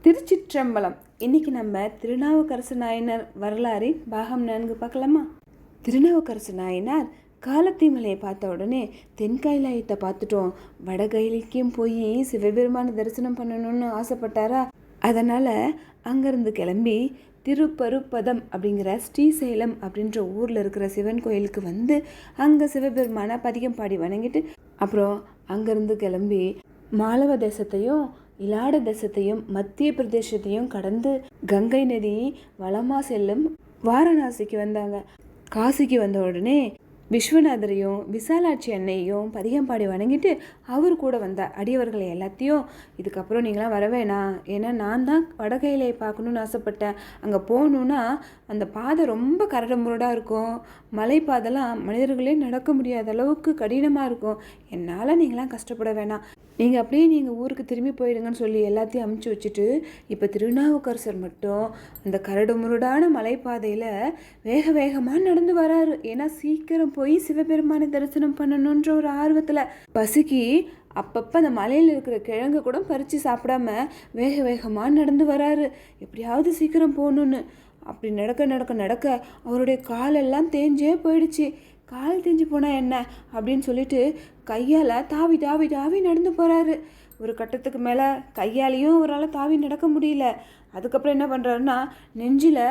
திருச்சிற்றம்பலம். இன்னைக்கு நம்ம திருநாவுக்கரசு நாயனார் வரலாறின் பாகம் 4 பார்க்கலாமா? திருநாவுக்கரசு நாயனார் காலத்திமலையை பார்த்த உடனே தென்கைலாயத்தை பார்த்துட்டோம், வடகைலிக்கும் போய் சிவபெருமான தரிசனம் பண்ணணும்னு ஆசைப்பட்டாரா. அதனால் அங்கேருந்து கிளம்பி திருப்பருப்பதம் அப்படிங்கிற ஸ்ரீசைலம் அப்படின்ற ஊரில் இருக்கிற சிவன் கோயிலுக்கு வந்து அங்கே சிவபெருமான பதிகம் பாடி வணங்கிட்டு அப்புறம் அங்கேருந்து கிளம்பி மாலவ தேசத்தையும் இலாட தேசத்தையும் மத்திய பிரதேசத்தையும் கடந்து கங்கை நதி வளமாக செல்லும் வாரணாசிக்கு வந்தாங்க. காசிக்கு வந்த உடனே விஸ்வநாதரையும் விசாலாட்சி அன்னையும் பதிகம் பாடி வணங்கிட்டு அவர் கூட வந்த அடியவர்களை எல்லாத்தையும், இதுக்கப்புறம் நீங்களாம் வர வேணாம், ஏன்னா நான் தான் வடகையிலையை பார்க்கணுன்னு ஆசைப்பட்டேன். அங்கே போகணுன்னா அந்த பாதை ரொம்ப கரடுமுரடாக இருக்கும், மலைப்பாதெல்லாம் மனிதர்களே நடக்க முடியாத அளவுக்கு கடினமாக இருக்கும், என்னால் நீங்களாம் கஷ்டப்பட வேணாம், நீங்கள் அப்படியே நீங்கள் ஊருக்கு திரும்பி போயிடுங்கன்னு சொல்லி எல்லாத்தையும் அமுச்சு வச்சுட்டு இப்போ திருநாவுக்கரசர் மட்டும் அந்த கரடுமுரடான மலைப்பாதையில் வேக வேகமாக நடந்து வராரு. ஏன்னா சீக்கிரம் போய் சிவபெருமானை தரிசனம் பண்ணணுன்ற ஒரு ஆர்வத்தில் பசிக்கு அப்பப்போ அந்த மலையில் இருக்கிற கிழங்கு கூட பறித்து சாப்பிடாம வேக வேகமாக நடந்து வராரு, எப்படியாவது சீக்கிரம் போகணுன்னு. அப்படி நடக்க நடக்க நடக்க அவருடைய காலெல்லாம் தேஞ்சே போயிடுச்சு. கால் தேஞ்சு போனால் என்ன அப்படின்னு சொல்லிட்டு கையால் தாவி தாவி தாவி நடந்து போகிறாரு. ஒரு கட்டத்துக்கு மேலே கையாலையும் அவரால் தாவி நடக்க முடியல. அதுக்கப்புறம் என்ன பண்ணுறாருன்னா நெஞ்சில்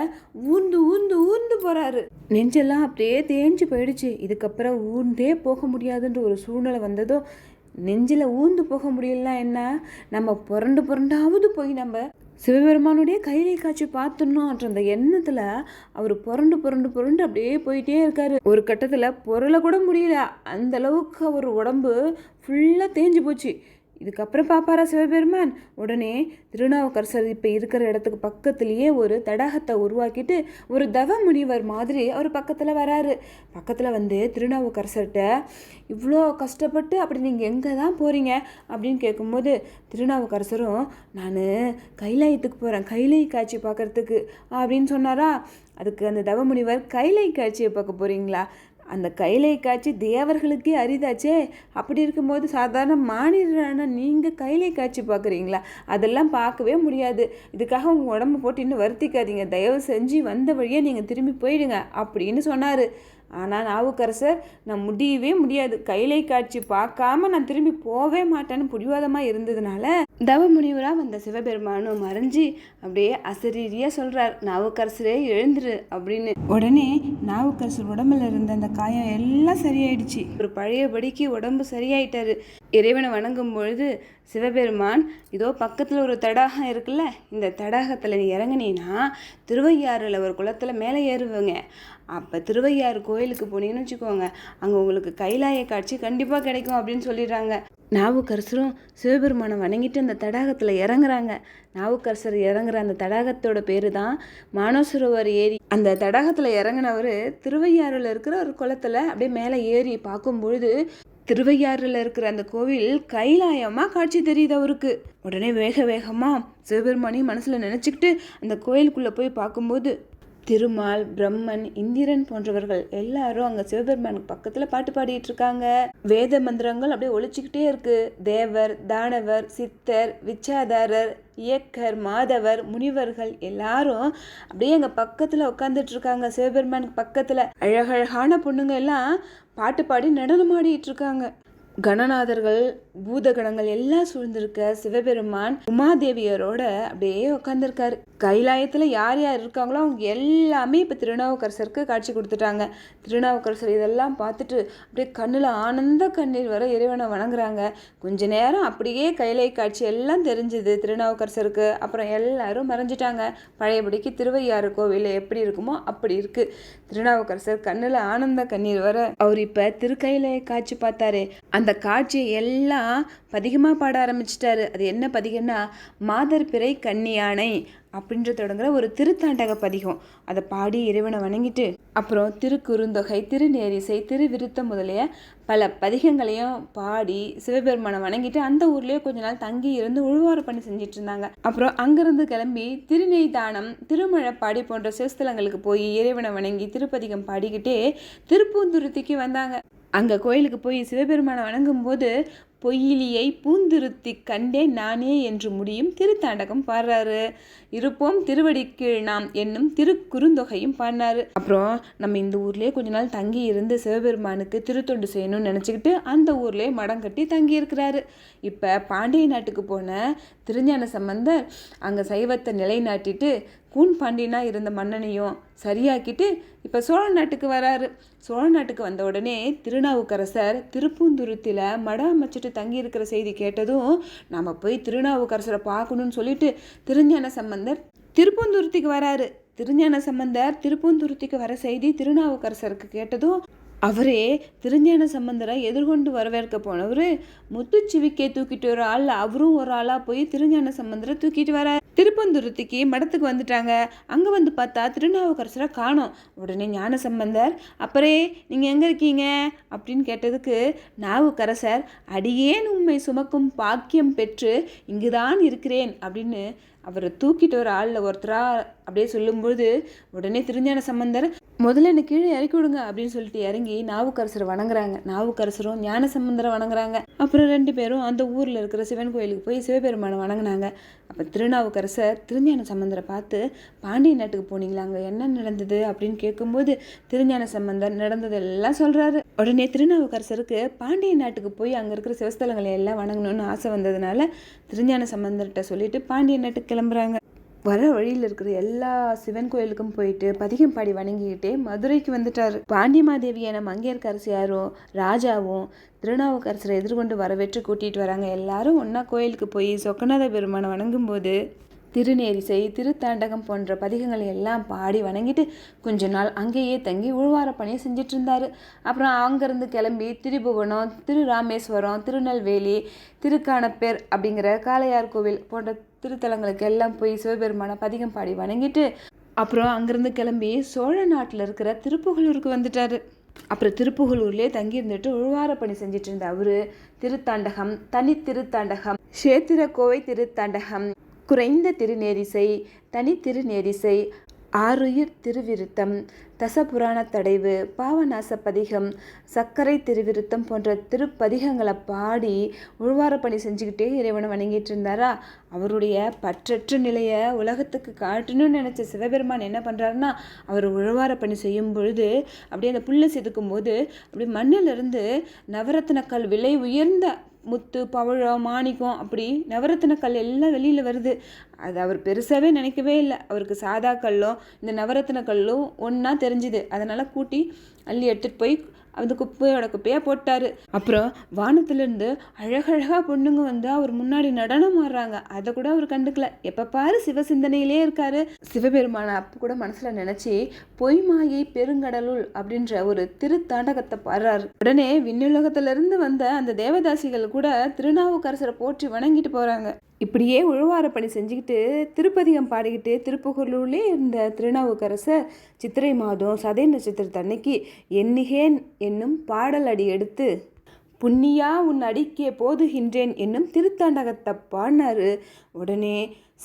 ஊர்ந்து ஊர்ந்து ஊர்ந்து போகிறாரு. நெஞ்செல்லாம் அப்படியே தேஞ்சு போயிடுச்சு. இதுக்கப்புறம் ஊர்ந்தே போக முடியாதுன்ற ஒரு சூழ்நிலை வந்ததும், நெஞ்சில் ஊர்ந்து போக முடியலன்னா என்ன, நம்ம புரண்டு புரண்டாவது போய் நம்ம சிவபெருமானுடைய கையிலை காட்சி பார்த்துடணும்ன்ற அந்த எண்ணத்தில் அவர் புரண்டு புரண்டு புரண்டு அப்படியே போயிட்டே இருக்காரு. ஒரு கட்டத்தில் பொருளை கூட முடியல, அந்த அளவுக்கு அவர் உடம்பு ஃபுல்லாக தேஞ்சு போச்சு. இதுக்கப்புறம் பார்ப்பாரா சிவபெருமான்? உடனே திருநாவுக்கரசர் இப்போ இருக்கிற இடத்துக்கு பக்கத்துலேயே ஒரு தடாகத்தை உருவாக்கிட்டு ஒரு தவ முனிவர் மாதிரி அவர் பக்கத்தில் வராரு. பக்கத்தில் வந்து திருநாவுக்கரசர்கிட்ட, இவ்வளோ கஷ்டப்பட்டு அப்படி நீங்கள் எங்கே தான் போகிறீங்க அப்படின்னு கேட்கும்போது திருநாவுக்கரசரும், நான் கைலாயத்துக்கு போகிறேன், கைலை காட்சி பார்க்குறதுக்கு அப்படின்னு சொன்னாரா. அதுக்கு அந்த தவ முனிவர், கைலை காட்சியை பார்க்க போகிறீங்களா? அந்த கைலை காட்சி தேவர்களுக்கே அரிதாச்சே, அப்படி இருக்கும்போது சாதாரண மாநிலரான நீங்கள் கைலை காட்சி பார்க்குறீங்களா? அதெல்லாம் பார்க்கவே முடியாது, இதுக்காக உங்கள் உடம்பு போட்டு இன்னும் வருத்திக்காதீங்க, தயவு செஞ்சு வந்த வழியே நீங்கள் திரும்பி போயிடுங்க அப்படின்னு சொன்னார். ஆனால் நாவுக்கரசர், நான் முடியவே முடியாது, கைலை காட்சி பார்க்காம நான் திரும்பி போவே மாட்டேன்னு பிடிவாதமாக இருந்ததுனால தவ முனிவராக வந்த சிவபெருமானும் மறைஞ்சி அப்படியே அசரீரியாக சொல்கிறார், நாவுக்கரசரே எழுந்துரு அப்படின்னு. உடனே நாவுக்கரசர் உடம்புல இருந்த அந்த காயம் எல்லாம் சரியாயிடுச்சு. ஒரு பழையபடிக்கு உடம்பு சரியாயிட்டாரு. இறைவனை வணங்கும் பொழுது சிவபெருமான், இதோ பக்கத்தில் ஒரு தடாகம் இருக்குல்ல, இந்த தடாகத்தில் நீ இறங்குனீன்னா திருவையாறில் ஒரு குளத்தில் மேலே ஏறுவங்க. அப்போ திருவையாறு கோயிலுக்கு போனீங்கன்னு வச்சுக்கோங்க, அங்கே உங்களுக்கு கைலாய காட்சி கண்டிப்பாக கிடைக்கும் அப்படின்னு சொல்லிடுறாங்க. நாவுக்கரசரும் சிவபெருமானை வணங்கிட்டு அந்த தடாகத்தில் இறங்குறாங்க. நாவுக்கரசர் இறங்குற அந்த தடாகத்தோட பேர் தான் மானசரோவர் ஏரி. அந்த தடாகத்தில் இறங்கினவர் திருவையாறில் இருக்கிற ஒரு குளத்தில் அப்படியே மேலே ஏறி பார்க்கும்பொழுது திருவையாறில் இருக்கிற அந்த கோவில் கைலாயமாக காட்சி தெரியுது அவருக்கு. உடனே வேக வேகமாக சிவபெருமானையும் மனசில் நினச்சிக்கிட்டு அந்த கோயிலுக்குள்ளே போய் பார்க்கும்போது திருமால், பிரம்மன், இந்திரன் போன்றவர்கள் எல்லாரும் அங்கே சிவபெருமானுக்கு பக்கத்தில் பாட்டு பாடிட்டு இருக்காங்க. வேத மந்திரங்கள் அப்படியே ஒழிச்சுக்கிட்டே இருக்கு. தேவர், தானவர், சித்தர், விச்சாதாரர், இயக்கர், மாதவர், முனிவர்கள் எல்லாரும் அப்படியே எங்கள் பக்கத்தில் உட்காந்துட்டு இருக்காங்க. சிவபெருமானுக்கு பக்கத்தில் அழகழகான பொண்ணுங்க எல்லாம் பாட்டு பாடி நடனமாடிட்டு இருக்காங்க. கணநாதர்கள், பூதகணங்கள் எல்லாம் சூழ்ந்திருக்க சிவபெருமான் உமாதேவியரோட அப்படியே உட்காந்துருக்காரு. கைலாயத்தில் யார் யார் இருக்காங்களோ அவங்க எல்லாமே இப்போ திருநாவுக்கரசருக்கு காட்சி கொடுத்துட்டாங்க. திருநாவுக்கரசர் இதெல்லாம் பார்த்துட்டு அப்படியே கண்ணில் ஆனந்த கண்ணீர் வர இறைவனை வணங்குறாங்க. கொஞ்ச நேரம் அப்படியே கைலை காட்சி எல்லாம் தெரிஞ்சுது திருநாவுக்கரசருக்கு. அப்புறம் எல்லாரும் மறைஞ்சிட்டாங்க. பழையபடிக்கு திருவையாறு கோவில் எப்படி இருக்குமோ அப்படி இருக்கு. திருநாவுக்கரசர் கண்ணில் ஆனந்த கண்ணீர் வர அவர் இப்போ திருக்கையிலை காட்சி பார்த்தாரு. அந்த காட்சியை எல்லாம் பதிகமாக பாட ஆரம்பிச்சிட்டாரு. அது என்ன பதிகம்னா, மாதர் பிறை கன்னியானை அப்படின்ற தொடங்குற ஒரு திருத்தாண்டக பதிகம். அதை பாடி இறைவனை வணங்கிட்டு அப்புறம் திருக்குறுந்தொகை, திருநேரிசை, திருவிருத்தம் முதலிய பல பதிகங்களையும் பாடி சிவபெருமானை வணங்கிட்டு அந்த ஊர்லேயே கொஞ்ச நாள் தங்கி இருந்து உழுவார பணி செஞ்சிட்டு இருந்தாங்க. அப்புறம் அங்கிருந்து கிளம்பி திருநெய்தானம், திருமழப்பாடி போன்ற சிவஸ்தலங்களுக்கு போய் இறைவனை வணங்கி திருப்பதிகம் பாடிக்கிட்டே திருப்பூந்துருத்திக்கு வந்தாங்க. அங்கே கோயிலுக்கு போய் சிவபெருமானை வணங்கும் போது பொய்யிலியை பூந்திருத்தி கண்டேன் நானே என்று முடியும் திருத்தாண்டகம் பாடுறாரு. இருப்போம் திருவடிக்கீழ் நாம் என்னும் திருக்குறுந்தொகையும் பாடினாரு. அப்புறம் நம்ம இந்த ஊர்லேயே கொஞ்ச நாள் தங்கி இருந்து சிவபெருமானுக்கு திருத்தொண்டு செய்யணும்னு நினச்சிக்கிட்டு அந்த ஊர்லேயே மடம் கட்டி தங்கி இருக்கிறாரு. இப்போ பாண்டிய நாட்டுக்கு போன திருஞான சம்பந்தர் அங்கே சைவத்தை நிலைநாட்டிட்டு கூன் பாண்டியனா இருந்த மன்னனையும் சரியாக்கிட்டு இப்போ சோழ நாட்டுக்கு வராரு. சோழ நாட்டுக்கு வந்த உடனே திருநாவுக்கரசர் திருப்பூந்துருத்தியில் மடம் அமைச்சிட்டு தங்கி இருக்கிற செய்தி கேட்டதும் நம்ம போய் திருநாவுக்கரசரை பார்க்கணும்னு சொல்லிட்டு திருஞான சம்பந்தர் திருப்பூந்துருத்திக்கு வராரு. திருஞான சம்பந்தர் திருப்பூந்துருத்திக்கு வர செய்தி திருநாவுக்கரசருக்கு கேட்டதும் அவரே திருஞான சம்பந்தரை எதிர்கொண்டு வரவேற்க போனவர் முத்துச்சிவிக்கை தூக்கிட்டு ஒரு ஆள் அவரும் ஒரு ஆளாக போய் திருஞான சம்பந்தரை தூக்கிட்டு வர திருப்பந்துருத்திக்கு மடத்துக்கு வந்துட்டாங்க. அங்கே வந்து பார்த்தா திருநாவுக்கரசரை காணோம். உடனே ஞான சம்பந்தர் அப்பரே நீங்கள் எங்கே இருக்கீங்க அப்படின்னு கேட்டதுக்கு நாவுக்கரசர் அடியேன் உண்மை சுமக்கும் பாக்கியம் பெற்று இங்குதான் இருக்கிறேன் அப்படின்னு அவரை தூக்கிட்டு ஒரு ஆளில் ஒருத்தரா அப்படியே சொல்லும்பொழுது உடனே திருஞான சம்பந்தர் முதல்ல என்ன கீழே இறக்கி விடுங்க அப்படின்னு சொல்லிட்டு இறங்கி நாவுக்கரசரை வணங்குறாங்க. நாவுக்கரசரும் ஞான சம்பந்தரை வணங்குறாங்க. அப்புறம் 2 பேரும் அந்த ஊரில் இருக்கிற சிவன் கோயிலுக்கு போய் சிவபெருமானை வணங்கினாங்க. அப்போ திருநாவுக்கரசர் திருஞான சம்பந்தரை பார்த்து பாண்டிய நாட்டுக்கு போனீங்களா, அங்கே என்ன நடந்தது அப்படின்னு கேட்கும்போது திருஞான சம்பந்தர் நடந்ததெல்லாம் சொல்கிறாரு. உடனே திருநாவுக்கரசருக்கு பாண்டிய நாட்டுக்கு போய் அங்கே இருக்கிற சிவஸ்தலங்களை எல்லாம் வணங்கணும்னு ஆசை வந்ததுனால திருஞான சம்பந்தர்கிட்ட சொல்லிட்டு பாண்டிய நாட்டுக்கு கிளம்புறாங்க. வர வழியில் இருக்கிற எல்லா சிவன் கோயிலுக்கும் போயிட்டு பதிகம் பாடி வணங்கிக்கிட்டே மதுரைக்கு வந்துட்டாரு. பாண்டியமாதேவியான மங்கையர்க்கரசியாரும் ராஜாவும் திருநாவுக்கரசரை எதிர்கொண்டு வரவேற்று கூட்டிகிட்டு வராங்க. எல்லாரும் ஒன்றா கோயிலுக்கு போய் சொக்கநாத பெருமானை வணங்கும்போது திருநேரிசை திருத்தாண்டகம் போன்ற பதிகங்களை எல்லாம் பாடி வணங்கிட்டு கொஞ்ச நாள் அங்கேயே தங்கி உழ்வார பணியை செஞ்சிட்டு இருந்தார். அப்புறம் அங்கேருந்து கிளம்பி திரிபுவனம், திருராமேஸ்வரம், திருநெல்வேலி, திருக்கானப்பேர் அப்படிங்கிற காளையார் கோவில் போன்ற திருத்தலங்களுக்கு எல்லாம் போய் சிவபெருமான பதிகம் பாடி வணங்கிட்டு அப்புறம் அங்கேருந்து கிளம்பி சோழ நாட்டில் இருக்கிற திருப்புகலூருக்கு வந்துட்டார். அப்புறம் திருப்புகலூர்லேயே தங்கி இருந்துட்டு உழ்வார பணி செஞ்சிட்டு இருந்த அவரு திருத்தாண்டகம், தனி திருத்தாண்டகம், சேத்திர கோவை திருத்தாண்டகம், குறைந்த திருநேரிசை, தனி திருநேரிசை, ஆருயிர் திருவிருத்தம், தசபுராண தடைவு, பாவநாச பதிகம், சர்க்கரை திருவிருத்தம் போன்ற திருப்பதிகங்களை பாடி உழ்வார பணி செஞ்சுக்கிட்டே இறைவனை வணங்கிட்டு இருந்தாரா. அவருடைய பற்றற்ற நிலையை உலகத்துக்கு காட்டணும்னு நினச்ச சிவபெருமான் என்ன பண்ணுறாருன்னா அவர் உழ்வார பணி செய்யும் பொழுது அப்படியே அந்த புல்லை செதுக்கும் போது அப்படி மண்ணிலிருந்து நவரத்தினக்கல் விலை உயர்ந்த முத்து, பவழம், மாணிக்கம் அப்படி நவரத்தின கல் எல்லாம் வெளியில் வருது. அது அவர் பெருசாகவே நினைக்கவே இல்லை. அவருக்கு சாதா கல்லும் இந்த நவரத்தின கல்லும் ஒன்றா தெரிஞ்சுது. அதனால் கூட்டி அள்ளி எடுத்துகிட்டு போய் அந்த குப்பையோட குப்பையாக போட்டார். அப்புறம் வானத்திலேருந்து அழகழகாக பொண்ணுங்க வந்து அவர் முன்னாடி நடனம் ஆடுறாங்க. அதை கூட அவர் கண்டுக்கல. எப்போ பாரு சிவசிந்தனையிலே இருக்கார். சிவபெருமான அப்போ கூட மனசில் நினச்சி பொய்மாயை பெருங்கடலுள் அப்படின்ற ஒரு திருத்தாண்டகத்தை பாடுறாரு. உடனே விண்ணுலகத்திலிருந்து வந்த அந்த தேவதாசிகள் கூட திருநாவுக்கரசரை போற்றி வணங்கிட்டு போகிறாங்க. இப்படியே உழுவார பணி செஞ்சுக்கிட்டு திருப்பதிகம் பாடிக்கிட்டு திருப்புகலூர்லே இருந்த திருநாவுக்கரசர் சித்திரை மாதம் சதய நட்சத்திரத்தன்னைக்கு எண்ணிகேன் என்னும் பாடல் அடி எடுத்து புண்ணியா உன் அடிக்கே போதுகின்றேன் என்னும் திருத்தாண்டகத்தை பாடினாரு. உடனே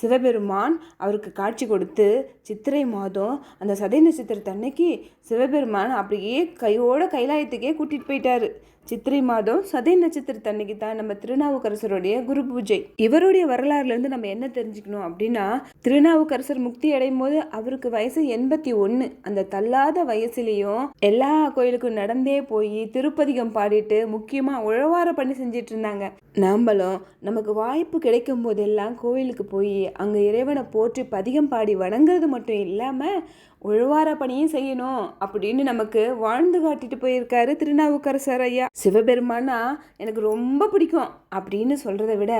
சிவபெருமான் அவருக்கு காட்சி கொடுத்து சித்திரை மாதம் அந்த சதய நட்சத்திரத்தன்னைக்கு சிவபெருமான் அப்படியே கையோட கைலாயத்துக்கே கூட்டிகிட்டு போயிட்டாரு. சித்திரை மாதம் சதய நட்சத்திரத்தன்னைக்கு தான் நம்ம திருநாவுக்கரசருடைய குரு பூஜை. இவருடைய வரலாறுலேருந்து நம்ம என்ன தெரிஞ்சுக்கணும் அப்படின்னா திருநாவுக்கரசர் முக்தி அடையும் போது அவருக்கு வயசு 81. அந்த தள்ளாத வயசுலேயும் எல்லா கோயிலுக்கும் நடந்தே போய் திருப்பதிகம் பாடிட்டு முக்கியமாக உழவார பண்ணி செஞ்சிட்டு இருந்தாங்க. நாம்பளும் நமக்கு வாய்ப்பு கிடைக்கும் போதெல்லாம் கோயிலுக்கு போய் அங்கே இறைவனை போற்றி பதிகம் பாடி வணங்குறது மட்டும் இல்லாமல் உழவார பணியும் செய்யணும் அப்படின்னு நமக்கு வாழ்ந்து காட்டிட்டு போயிருக்காரு திருநாவுக்கரசர் ஐயா. சிவபெருமானா எனக்கு ரொம்ப பிடிக்கும் அப்படின்னு சொல்கிறத விட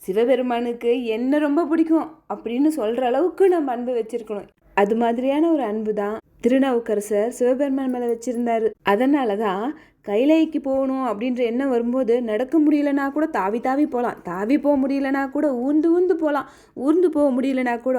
சிவபெருமானுக்கு என்ன ரொம்ப பிடிக்கும் அப்படின்னு சொல்கிற அளவுக்கு நம்ம அன்பு வச்சிருக்கணும். அது மாதிரியான ஒரு அன்பு தான் திருநாவுக்கரசர் சிவபெருமான் மேலே வச்சிருந்தாரு. அதனால தான் கைலைக்கு போகணும் அப்படின்ற எண்ணம் வரும்போது நடக்க முடியலனா கூட தாவி தாவி போகலாம், தாவி போக முடியலனா கூட ஊர்ந்து போகலாம், ஊர்ந்து போக முடியலனா கூட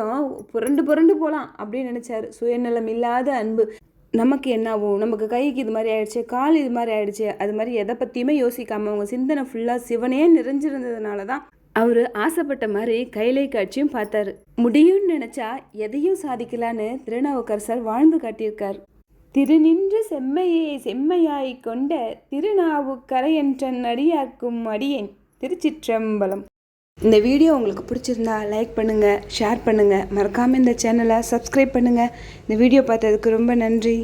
புரண்டு போகலாம் அப்படின்னு நினச்சாரு. சுயநலம் இல்லாத அன்பு. நமக்கு என்னாகும், நமக்கு கைக்கு இது மாதிரி ஆயிடுச்சு, கால் இது மாதிரி ஆயிடுச்சு, அது மாதிரி எதை பற்றியுமே யோசிக்காமல் அவங்க சிந்தனை ஃபுல்லாக சிவனே நிறைஞ்சிருந்ததுனால தான் அவர் ஆசைப்பட்ட மாதிரி கைலை காட்சியும் பார்த்தாரு. முடியும்னு நினச்சா எதையும் சாதிக்கலான்னு திருநாவுக்கரசர் வாழ்ந்து காட்டியிருக்கார். திருநின்ற செம்மையை செம்மையாய் கொண்ட திருநாவுக்கரையன்றன் அடியார்க்கும் அடியேன் திருச்சிற்றம்பலம். இந்த வீடியோ உங்களுக்கு பிடிச்சிருந்தா லைக் பண்ணுங்கள், ஷேர் பண்ணுங்கள், மறக்காமல் இந்த சேனலை சப்ஸ்கிரைப் பண்ணுங்கள். இந்த வீடியோ பார்த்ததுக்கு ரொம்ப நன்றி.